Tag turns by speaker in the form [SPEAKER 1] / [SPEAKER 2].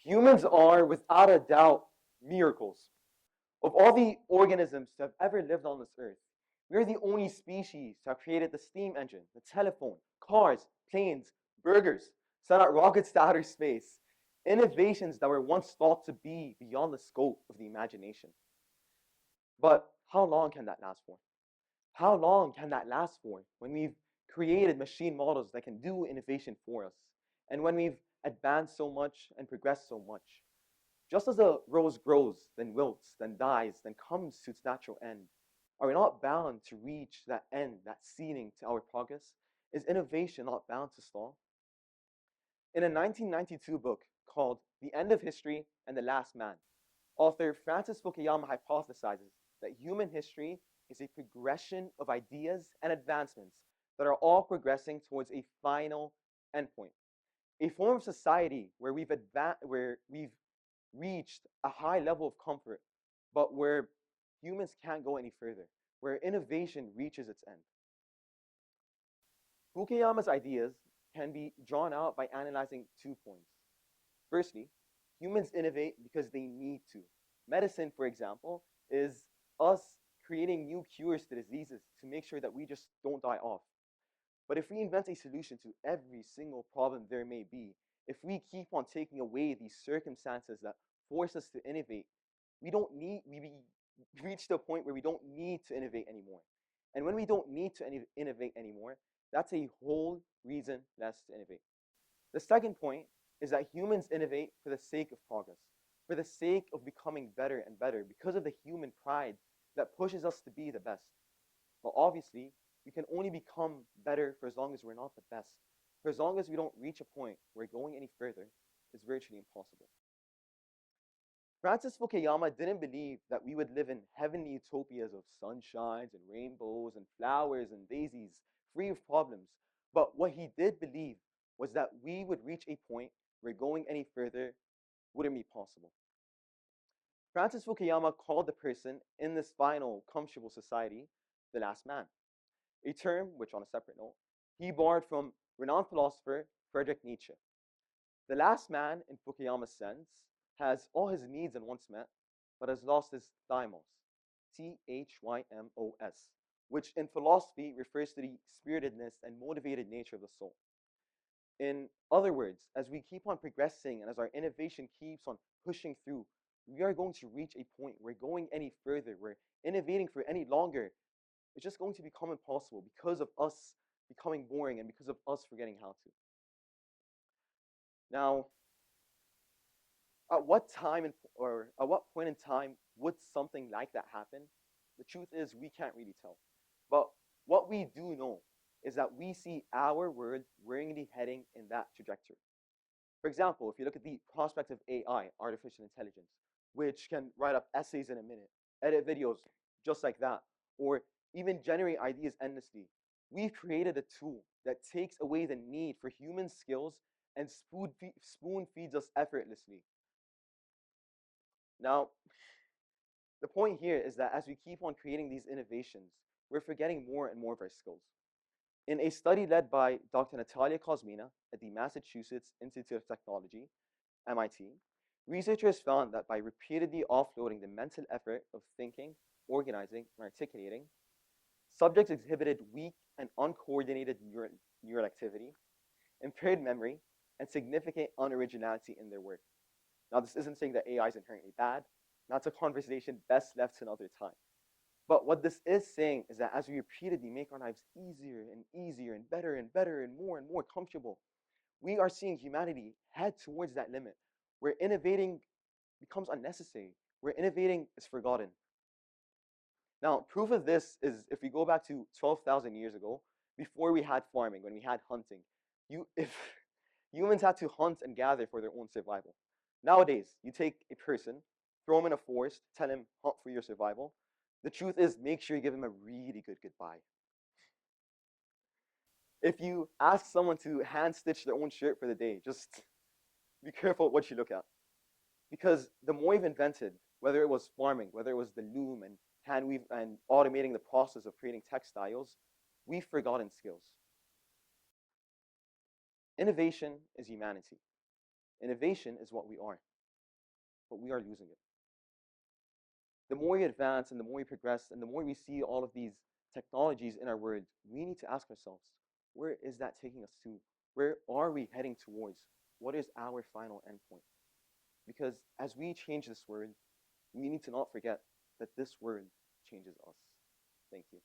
[SPEAKER 1] Humans are, without a doubt, miracles. Of all the organisms to have ever lived on this earth, we are the only species to have created the steam engine, the telephone, cars, planes, burgers, sent out rockets to outer space, innovations that were once thought to be beyond the scope of the imagination. But how long can that last for? How long can that last for when we've created machine models that can do innovation for us? And when we've advanced so much and progressed so much? Just as a rose grows, then wilts, then dies, then comes to its natural end, are we not bound to reach that end, that ceiling to our progress? Is innovation not bound to stall? In a 1992 book called The End of History and the Last Man, author Francis Fukuyama hypothesizes that human history is a progression of ideas and advancements that are all progressing towards a final endpoint, a form of society where we've reached a high level of comfort, but where humans can't go any further, where innovation reaches its end. Fukuyama's ideas can be drawn out by analyzing 2 points. Firstly, humans innovate because they need to. Medicine, for example, is us creating new cures to diseases to make sure that we just don't die off. But if we invent a solution to every single problem there may be, if we keep on taking away these circumstances that force us to innovate, we reach the point where we don't need to innovate anymore. And when we don't need to innovate anymore, that's a whole reason less to innovate. The second point is that humans innovate for the sake of progress, for the sake of becoming better and better, because of the human pride that pushes us to be the best. But obviously, we can only become better for as long as we're not the best. For as long as we don't reach a point where going any further is virtually impossible. Francis Fukuyama didn't believe that we would live in heavenly utopias of sunshines and rainbows and flowers and daisies, free of problems. But what he did believe was that we would reach a point where going any further wouldn't be possible. Francis Fukuyama called the person in this final, comfortable society the last man, a term which, on a separate note, he borrowed from renowned philosopher Friedrich Nietzsche. The last man, in Fukuyama's sense, has all his needs and wants met, but has lost his thymos, Thymos, which in philosophy refers to the spiritedness and motivated nature of the soul. In other words, as we keep on progressing and as our innovation keeps on pushing through, we are going to reach a point where going any further, where innovating for any longer, is just going to become impossible because of us becoming boring and because of us forgetting how to. Now, at what time or at what point in time would something like that happen? The truth is we can't really tell. But what we do know is that we see our world worryingly heading in that trajectory. For example, if you look at the prospect of AI, artificial intelligence, which can write up essays in a minute, edit videos just like that, or even generate ideas endlessly, we've created a tool that takes away the need for human skills and spoon feeds us effortlessly. Now, the point here is that as we keep on creating these innovations, we're forgetting more and more of our skills. In a study led by Dr. Natalia Kosmina at the Massachusetts Institute of Technology, MIT, researchers found that by repeatedly offloading the mental effort of thinking, organizing, and articulating, subjects exhibited weak and uncoordinated neural activity, impaired memory, and significant unoriginality in their work. Now, this isn't saying that AI is inherently bad. That's a conversation best left to another time. But what this is saying is that as we repeatedly make our lives easier and easier and better and more comfortable, we are seeing humanity head towards that limit where innovating becomes unnecessary, where innovating is forgotten. Now, proof of this is if we go back to 12,000 years ago, before we had farming, when we had hunting, if humans had to hunt and gather for their own survival. Nowadays, you take a person, throw him in a forest, tell him hunt for your survival. The truth is, make sure you give him a really good goodbye. If you ask someone to hand stitch their own shirt for the day, just be careful what you look at. Because the more you've invented, whether it was farming, whether it was the loom and hand weave and automating the process of creating textiles, we've forgotten skills. Innovation is humanity. Innovation is what we are. but we are losing it. The more we advance and the more we progress and the more we see all of these technologies in our world, we need to ask ourselves, where is that taking us to? Where are we heading towards? What is our final endpoint? Because as we change this world, we need to not forget that this word changes us. Thank you.